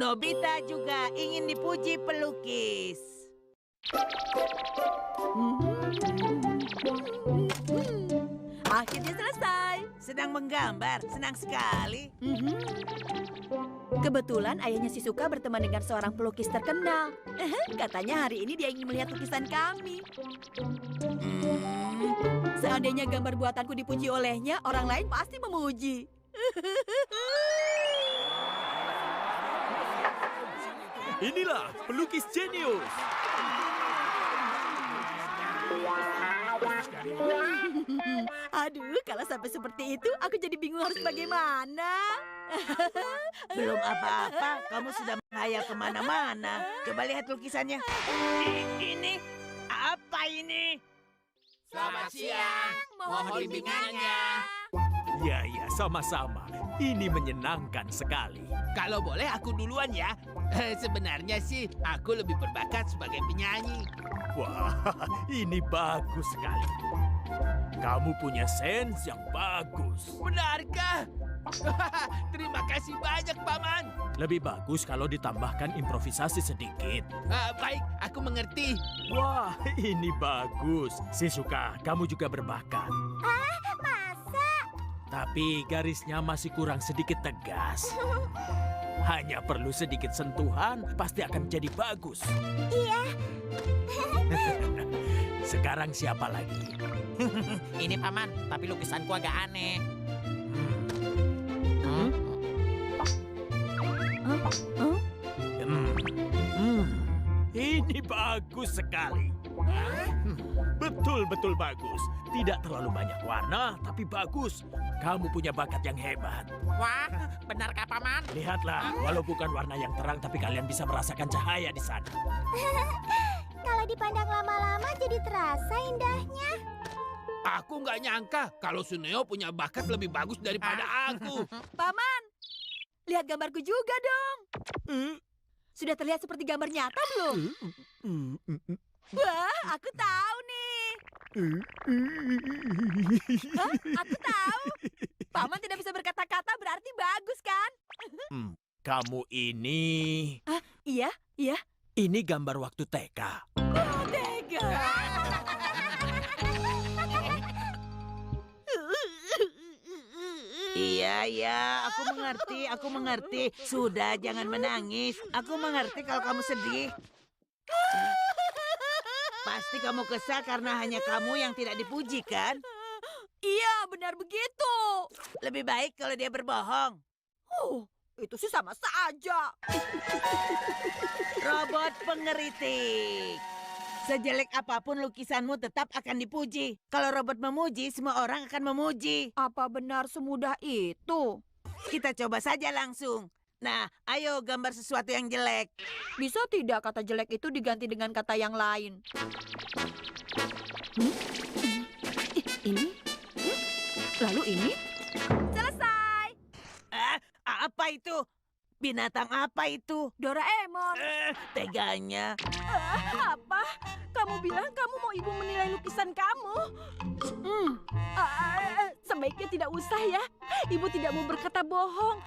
Nobita juga ingin dipuji pelukis. Akhirnya selesai. Sedang menggambar, senang sekali. Kebetulan ayahnya Shizuka berteman dengan seorang pelukis terkenal. Katanya hari ini dia ingin melihat lukisan kami. Seandainya gambar buatanku dipuji olehnya, orang lain pasti memuji. Inilah pelukis jenius. Aduh, kalau sampai seperti itu, aku jadi bingung harus bagaimana. Belum apa-apa, kamu sudah menghayal kemana-mana. Coba lihat lukisannya. Ini apa ini? Selamat siang, mohon bimbingannya. Ya, sama-sama. Ini menyenangkan sekali. Kalau boleh aku duluan ya. Sebenarnya sih aku lebih berbakat sebagai penyanyi. Wah, ini bagus sekali. Kamu punya sense yang bagus. Benarkah? Terima kasih banyak, Paman. Lebih bagus kalau ditambahkan improvisasi sedikit. Baik, aku mengerti. Wah, ini bagus. Shizuka, kamu juga berbakat. Masa? Tapi garisnya masih kurang sedikit tegas. Hanya perlu sedikit sentuhan, pasti akan jadi bagus. Iya. Sekarang siapa lagi? Ini Paman, tapi lukisanku agak aneh. Ini bagus sekali. Betul-betul bagus. Tidak terlalu banyak warna, tapi bagus. Kamu punya bakat yang hebat. Wah, benarkah Paman? Lihatlah, walau bukan warna yang terang, tapi kalian bisa merasakan cahaya di sana. Kalau dipandang lama-lama jadi terasa indahnya. Aku nggak nyangka kalau Suneo punya bakat lebih bagus daripada aku. Paman, lihat gambarku juga dong. Sudah terlihat seperti gambar nyata belum? Wah, aku tahu nih. Hah? Aku tahu. Paman tidak bisa berkata-kata berarti bagus kan? Kamu ini... Iya. Ini gambar waktu TK. Oh, tega. Iya, aku mengerti. Sudah, jangan menangis. Aku mengerti kalau kamu sedih. Pasti kamu kesal karena hanya kamu yang tidak dipuji, kan? Iya, benar begitu. Lebih baik kalau dia berbohong. Itu sih sama saja. Robot pengeritik. Sejelek apapun lukisanmu tetap akan dipuji. Kalau robot memuji, semua orang akan memuji. Apa benar semudah itu? Kita coba saja langsung. Nah, ayo gambar sesuatu yang jelek. Bisa tidak kata jelek itu diganti dengan kata yang lain? Ini? Lalu ini? Selesai! Apa itu? Binatang apa itu? Doraemon. Teganya. Apa? Kamu bilang kamu mau ibu menilai lukisan kamu? Sebaiknya tidak usah ya. Ibu tidak mau berkata bohong.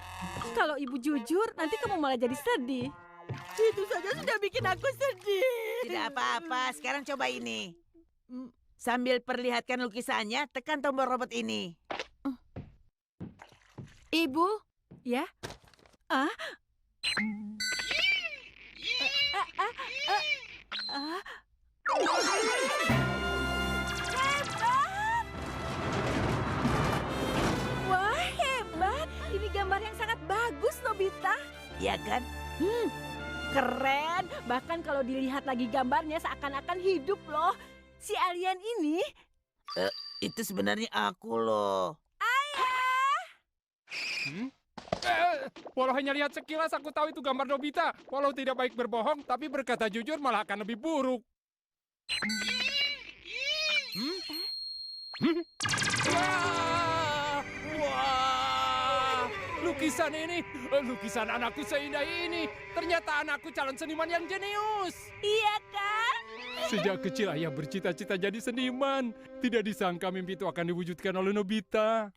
Kalau ibu jujur, nanti kamu malah jadi sedih. Itu saja sudah bikin aku sedih. Tidak apa-apa, sekarang coba ini. Sambil perlihatkan lukisannya, tekan tombol robot ini. Ibu, ya? Hebat! Wah, hebat! Ini gambar yang sangat bagus, Nobita. Ya kan? Keren! Bahkan kalau dilihat lagi gambarnya seakan-akan hidup loh. Si alien ini... Itu sebenarnya aku loh. Walau hanya lihat sekilas aku tahu itu gambar Nobita. Walau tidak baik berbohong, tapi berkata jujur malah akan lebih buruk. Wah! Lukisan ini, lukisan anakku seindah ini. Ternyata anakku calon seniman yang jenius. Iya kan? Sejak kecil ayah bercita-cita jadi seniman. Tidak disangka mimpi itu akan diwujudkan oleh Nobita.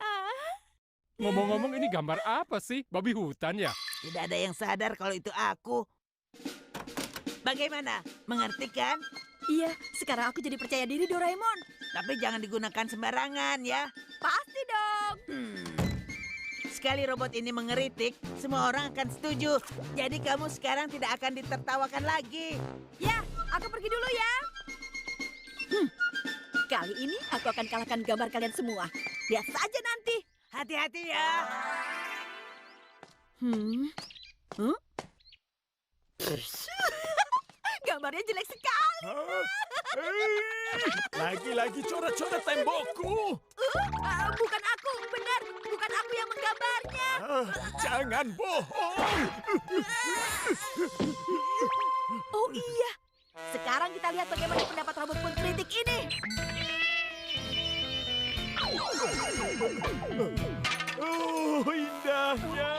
Ngomong-ngomong ini gambar apa sih? Babi hutan ya? Tidak ada yang sadar kalau itu aku. Bagaimana? Mengerti kan? Iya, sekarang aku jadi percaya diri, Doraemon. Tapi jangan digunakan sembarangan ya. Pasti dong. Sekali robot ini mengeritik, semua orang akan setuju. Jadi kamu sekarang tidak akan ditertawakan lagi. Ya, aku pergi dulu ya. Kali ini aku akan kalahkan gambar kalian semua. Lihat saja nanti. Hati-hati ya. Gambarnya jelek sekali. Lagi-lagi coret-coret tembokku. Bukan aku, benar. Bukan aku yang menggambarnya. Jangan bohong. Oh iya. Sekarang kita lihat bagaimana pendapat robot pengkritik ini. Oh, indahnya.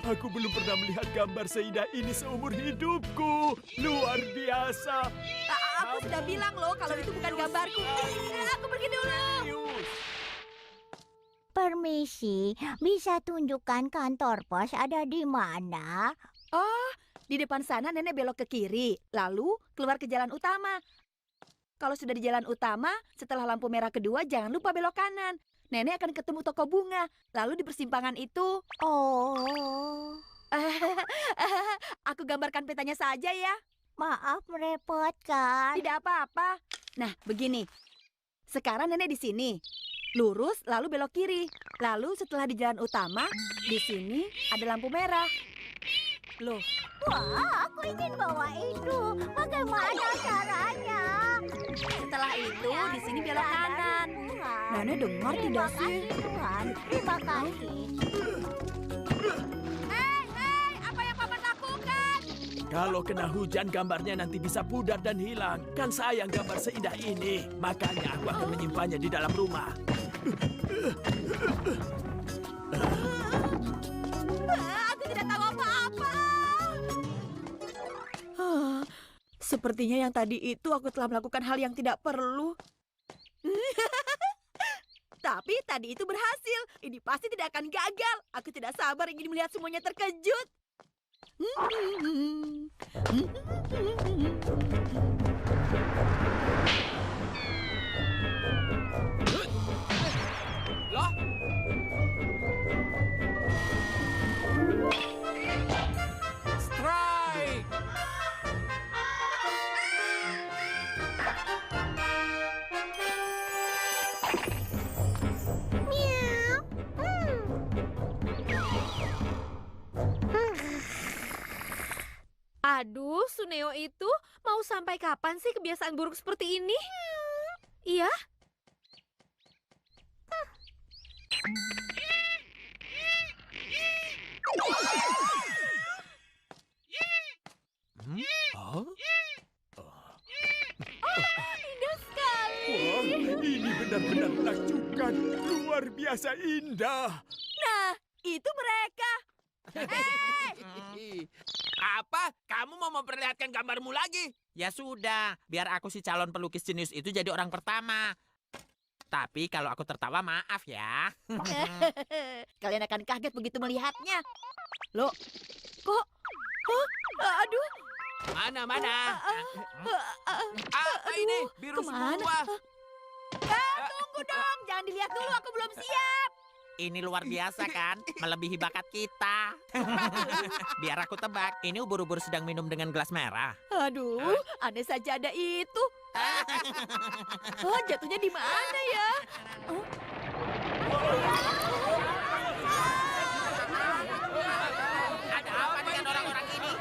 Aku belum pernah melihat gambar seindah ini seumur hidupku. Luar biasa. Aku sudah bilang loh kalau itu bukan gambarku. Aku pergi dulu. Permisi, bisa tunjukkan kantor pos ada di mana? Oh, di depan sana nenek belok ke kiri, lalu keluar ke jalan utama. Kalau sudah di jalan utama, setelah lampu merah kedua jangan lupa belok kanan. Nenek akan ketemu toko bunga, lalu di persimpangan itu. Oh, Aku gambarkan petanya saja ya. maaf merepotkan. Tidak apa-apa. Nah, begini. Sekarang nenek di sini. Lurus, lalu belok kiri. Lalu setelah di jalan utama, di sini ada lampu merah. Loh, Wah, aku ingin bawa itu. Bagaimana caranya? setelah itu di sini belok kanan. Tuhan. Nenek dengar tidak Terima sih? kasih, Tuhan. Terima kasih. Hei, apa yang paman lakukan? Kalau kena hujan, gambarnya nanti bisa pudar dan hilang. Kan sayang gambar seindah ini. Makanya aku akan menyimpannya di dalam rumah. Aku tidak tahu apa-apa. Sepertinya yang tadi itu aku telah melakukan hal yang tidak perlu. Tapi tadi itu berhasil. Ini pasti tidak akan gagal. Aku tidak sabar ingin melihat semuanya terkejut. Loh? Strike! Miau. Aduh, Suneo itu mau sampai kapan sih kebiasaan buruk seperti ini? Iya? Indah sekali. Wah, ini benar-benar menakjubkan. Luar biasa indah. Nah, itu mereka. Apa? Kamu mau memperlihatkan gambarmu lagi? Ya sudah, biar aku si calon pelukis jenius itu jadi orang pertama. Tapi kalau aku tertawa maaf ya. Kalian akan kaget begitu melihatnya. Loh, kok? Aduh. Mana? Apa ini? Biru Kemana? semua. Tunggu dong, jangan dilihat dulu, aku belum siap. Ini luar biasa kan? Melebihi bakat kita. Biar aku tebak, ini ubur-ubur sedang minum dengan gelas merah. Aduh, aneh saja ada itu. Jatuhnya di mana ya? Ada apa dengan orang-orang ini?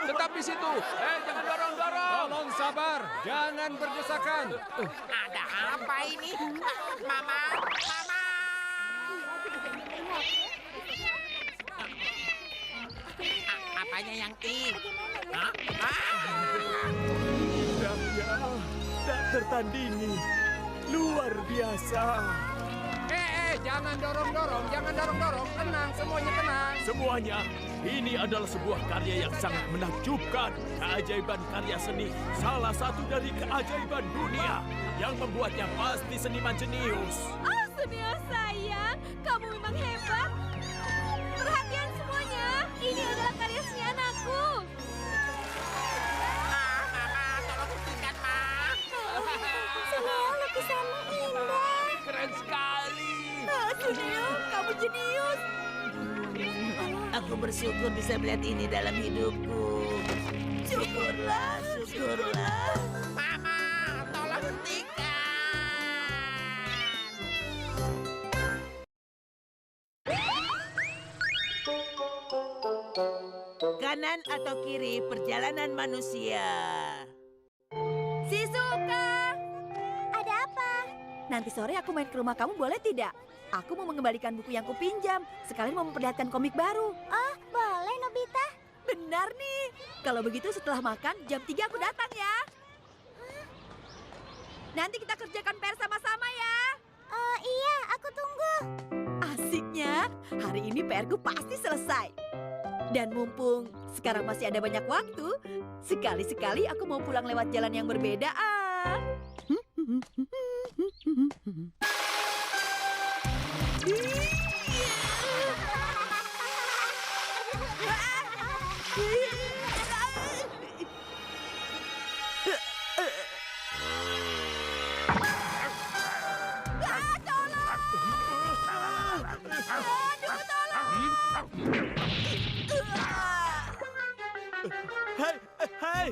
Tetap di situ. Jangan dorong-dorong. Tolong sabar. Jangan berdesakan. Ada apa ini? Mama. Apanya yang I? Indahnya. Tak tertandingi. Luar biasa. Jangan dorong-dorong. Tenang, semuanya tenang. Semuanya, ini adalah sebuah karya yang sangat menakjubkan. Keajaiban karya seni, salah satu dari keajaiban dunia. Yang membuatnya pasti seniman jenius. Suneo sayang, kamu memang hebat. Suneo, kamu jenius. Aku bersyukur bisa melihat ini dalam hidupku. Syukurlah, syukurlah. Mama, tolong hentikan. Kanan atau kiri perjalanan manusia. Shizuka, Ada apa? nanti sore aku main ke rumah kamu boleh tidak? Aku mau mengembalikan buku yang kupinjam, sekalian mau memperlihatkan komik baru. Oh, boleh Nobita. Benar nih. Kalau begitu setelah makan, jam 3 aku datang ya. Nanti kita kerjakan PR sama-sama ya. Iya, aku tunggu. Asiknya, hari ini PR-ku pasti selesai. Dan mumpung sekarang masih ada banyak waktu, sekali-sekali aku mau pulang lewat jalan yang berbeda. Hei, hei!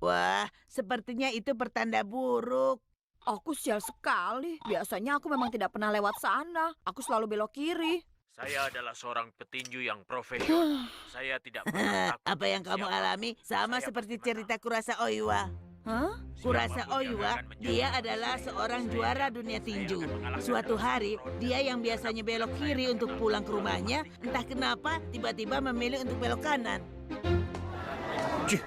Wah, sepertinya itu pertanda buruk. Aku sial sekali. Biasanya aku memang tidak pernah lewat sana. Aku selalu belok kiri. Saya adalah seorang petinju yang profesional. Saya tidak pernah takut Apa yang kamu siapa. alami sama Saya seperti pasti cerita Kurasa Oiwa. Hah? Kurasa Siapapun yang Oiwa, akan mencoba dia melawan adalah saya, seorang saya juara yakin dunia saya tinju. akan mengalahkan Suatu dalam hari, ronde. dia yang biasanya belok kiri untuk pulang ke rumahnya, entah kenapa tiba-tiba memilih untuk belok kanan. Cih,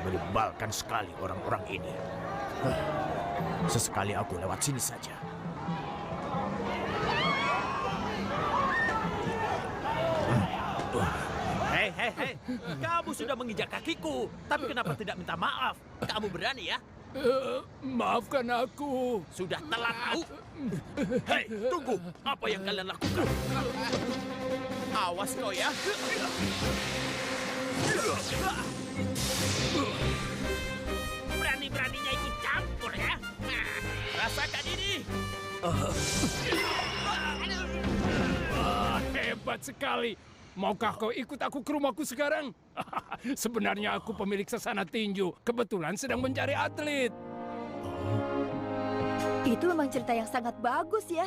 menyebalkan sekali orang-orang ini. Sesekali aku lewat sini saja. Hei, hei, hei. Kamu sudah menginjak kakiku. Tapi kenapa tidak minta maaf? Kamu berani ya? Maafkan aku. Sudah telat tahu. Hei, tunggu. Apa yang kalian lakukan? Awas kau ya. Berani-beraninya ikut campur ya. Rasakan ini. Hebat sekali. Maukah kau ikut aku ke rumahku sekarang? Sebenarnya aku pemilik sasana tinju. Kebetulan sedang mencari atlet. Itu memang cerita yang sangat bagus ya.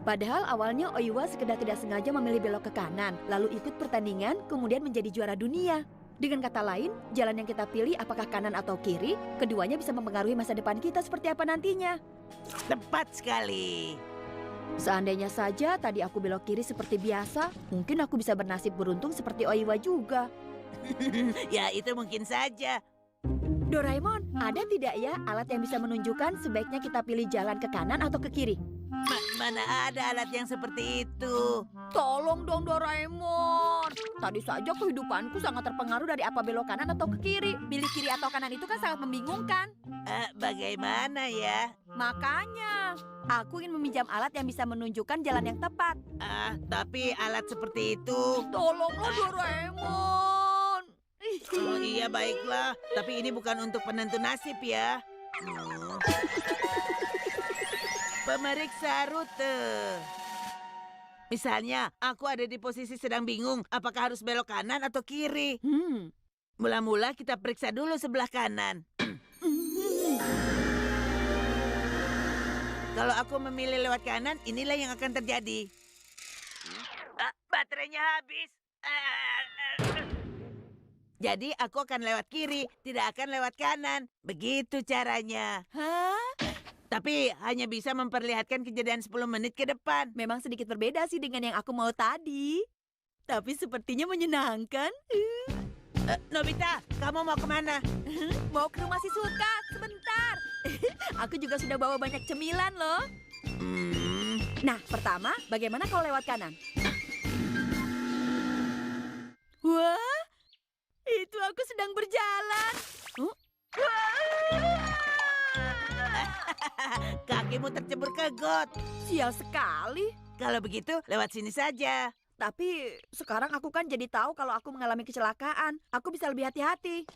Padahal awalnya Oiwa sekedar tidak sengaja memilih belok ke kanan, lalu ikut pertandingan, kemudian menjadi juara dunia. Dengan kata lain, jalan yang kita pilih apakah kanan atau kiri, keduanya bisa mempengaruhi masa depan kita seperti apa nantinya. Tepat sekali. Seandainya saja tadi aku belok kiri seperti biasa, mungkin aku bisa bernasib beruntung seperti Oiwa juga. Ya, itu mungkin saja. Doraemon, ada tidak ya alat yang bisa menunjukkan sebaiknya kita pilih jalan ke kanan atau ke kiri? Mana ada alat yang seperti itu? Tolong dong Doraemon. Tadi saja kehidupanku sangat terpengaruh dari apa belok kanan atau ke kiri. Pilih kiri atau kanan itu kan sangat membingungkan. Bagaimana ya? Makanya, aku ingin meminjam alat yang bisa menunjukkan jalan yang tepat. Tapi alat seperti itu. Tolonglah Doraemon. Oh iya, baiklah. Tapi ini bukan untuk penentu nasib ya. Hmm. Pemeriksa rute. Misalnya, aku ada di posisi sedang bingung apakah harus belok kanan atau kiri. Mula-mula kita periksa dulu sebelah kanan. Kalau aku memilih lewat kanan, inilah yang akan terjadi. Baterainya habis. Jadi aku akan lewat kiri, tidak akan lewat kanan. Begitu caranya. Hah? Tapi hanya bisa memperlihatkan kejadian 10 menit ke depan. Memang sedikit berbeda sih dengan yang aku mau tadi. Tapi sepertinya menyenangkan. Nobita, kamu mau kemana? Mau ke rumah si Suka, sebentar. Aku juga sudah bawa banyak cemilan loh. Nah, pertama, bagaimana kalau lewat kanan? Wah, itu aku sedang berjalan. Kakimu tercebur ke got. Sial sekali. Kalau begitu, lewat sini saja. Tapi sekarang aku kan jadi tahu kalau aku mengalami kecelakaan. Aku bisa lebih hati-hati.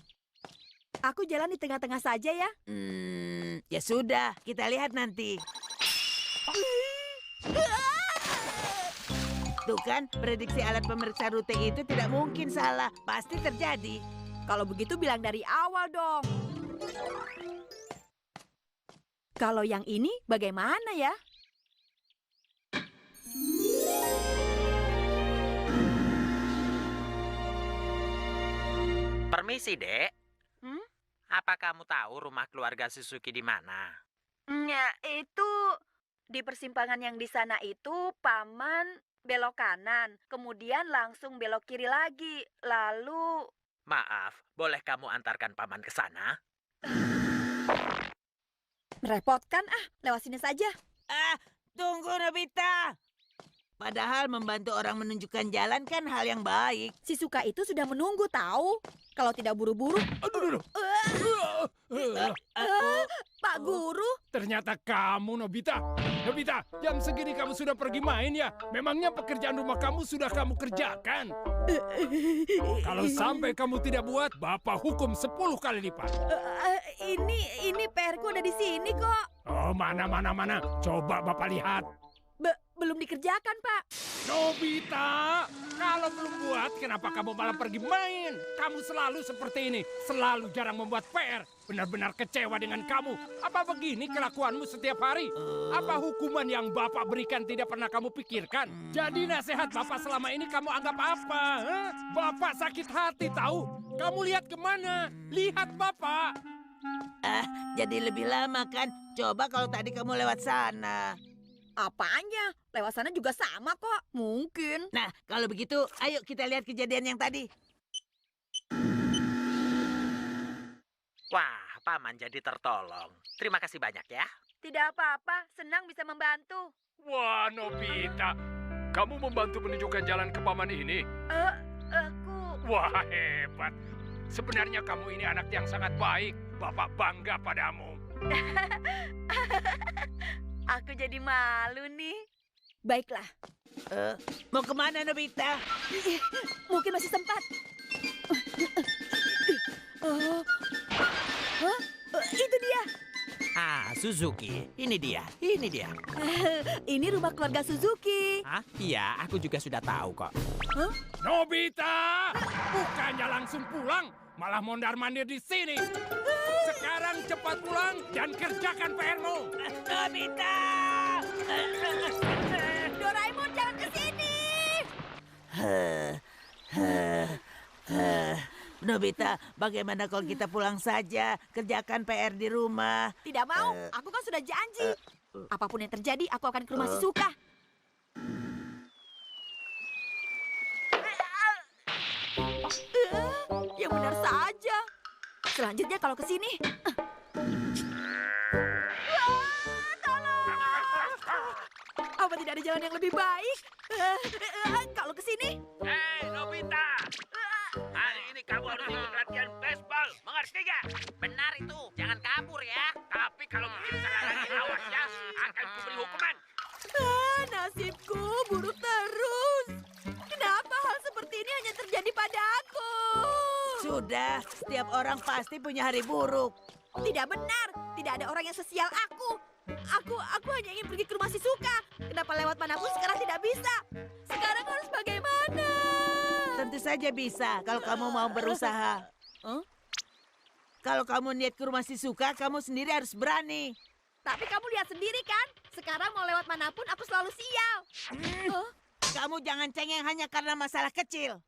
Aku jalan di tengah-tengah saja ya. Ya sudah, kita lihat nanti. Tuh kan, prediksi alat pemeriksa rute itu tidak mungkin salah. Pasti terjadi. Kalau begitu bilang dari awal dong. Kalau yang ini bagaimana ya? Permisi, Dek. Hmm? Apa kamu tahu rumah keluarga Suzuki di mana? Ya, itu di persimpangan yang di sana itu Paman belok kanan, kemudian langsung belok kiri lagi. Lalu Maaf, boleh kamu antarkan Paman ke sana? merepotkan lewat sini saja. Tunggu, Nobita. Padahal membantu orang menunjukkan jalan kan hal yang baik. Si Suka itu sudah menunggu tahu. Kalau tidak buru-buru, Aduh. Pak Guru. Ternyata kamu, Nobita. Nobita, jam segini kamu sudah pergi main ya? Memangnya pekerjaan rumah kamu sudah kamu kerjakan? Kalau sampai kamu tidak buat, Bapak hukum 10 kali lipat. Ini PR-ku udah di sini kok. Oh, mana. Coba Bapak lihat. Belum dikerjakan, Pak. Nobita, kalau belum buat, kenapa kamu malah pergi main? Kamu selalu seperti ini, selalu jarang membuat PR. Benar-benar kecewa dengan kamu. Apa begini kelakuanmu setiap hari? Apa hukuman yang Bapak berikan tidak pernah kamu pikirkan? Jadi nasihat Bapak selama ini kamu anggap apa? Hah? Bapak sakit hati tahu? Kamu lihat kemana? Lihat Bapak. Jadi lebih lama kan? Coba kalau tadi kamu lewat sana. Apanya? Lewat sana juga sama kok. Mungkin. Nah, kalau begitu, ayo kita lihat kejadian yang tadi. Wah, Paman jadi tertolong. Terima kasih banyak ya. Tidak apa-apa, senang bisa membantu. Wah, Nobita. Kamu membantu menunjukkan jalan ke Paman ini? Aku... Wah, hebat. Sebenarnya kamu ini anak yang sangat baik. Bapak bangga padamu. Aku jadi malu nih. Baiklah, Mau kemana, Nobita? mungkin masih sempat. Itu dia. Suzuki. Ini dia. Ini rumah keluarga Suzuki. Hah? Iya, aku juga sudah tahu kok. Nobita! Bukannya langsung pulang, malah mondar-mandir di sini. Sekarang cepat pulang dan kerjakan PR-mu. Nobita! Doraemon, jangan ke sini. Nobita, bagaimana kalau kita pulang saja? Kerjakan PR di rumah. Tidak mau, aku kan sudah janji. Apapun yang terjadi, aku akan ke rumah si Suka. Yang benar saja. Selanjutnya kalau ke sini. Apa tidak ada jalan yang lebih baik? Kalau ke sini. Hei, Nobita! Hari ini kamu harus ikut latihan baseball, mengerti gak? Benar itu, jangan kabur ya. Tapi kalau begini salah lagi, awas ya, akan kuberi hukuman. Nasibku buruk terus. Kenapa hal seperti ini hanya terjadi padaku? Sudah, setiap orang pasti punya hari buruk. Tidak benar. Tidak ada orang yang sesial aku. Aku hanya ingin pergi ke rumah si Suka. Kenapa lewat manapun sekarang tidak bisa? Sekarang harus bagaimana? Tentu saja bisa kalau kamu mau berusaha. Kalau kamu niat ke rumah si Suka, kamu sendiri harus berani. Tapi kamu lihat sendiri kan? Sekarang mau lewat manapun aku selalu sial. Kamu jangan cengeng hanya karena masalah kecil.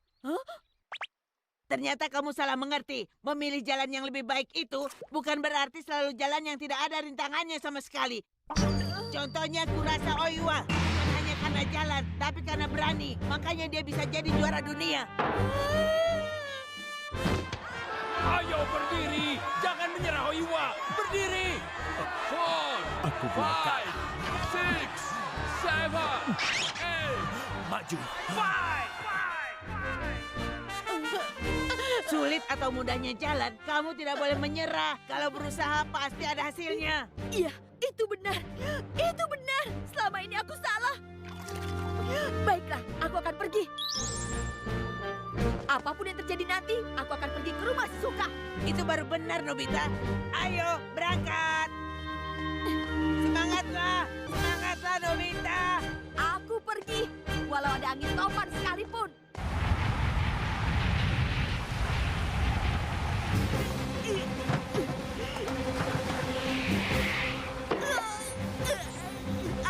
Ternyata kamu salah mengerti. Memilih jalan yang lebih baik itu bukan berarti selalu jalan yang tidak ada rintangannya sama sekali. Contohnya Kurasa Oiwa. Bukan hanya karena jalan, tapi karena berani. Makanya dia bisa jadi juara dunia. Ayo berdiri, jangan menyerah Oiwa. Berdiri. 4, Aku punya 5, 6, 7, 8. Maju. Sulit atau mudahnya jalan, kamu tidak boleh menyerah. Kalau berusaha pasti ada hasilnya. Iya, itu benar. Itu benar. Selama ini aku salah. Baiklah, aku akan pergi. Apapun yang terjadi nanti, aku akan pergi ke rumah Shizuka. Itu baru benar, Nobita. Ayo, berangkat. Semangatlah, Nobita. Aku pergi, walau ada angin topan sekalipun.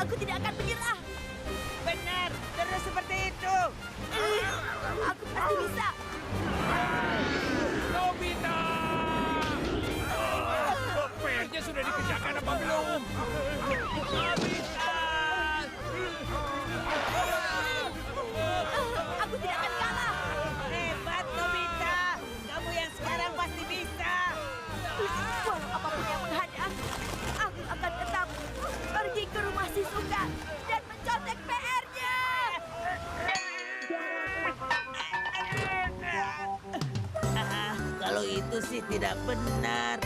Aku tidak akan menyerah. Benar, terus seperti itu. Aku pasti bisa. Nobita! PR-nya sudah dikerjakan apa belum? Aku tidak akan kalah. Hebat, Nobita. Kamu yang sekarang pasti bisa. Walau apapun yang menghadang, aku akan tetap pergi ke rumah Shizuka dan mencontek PR-nya. Kalau itu sih tidak benar.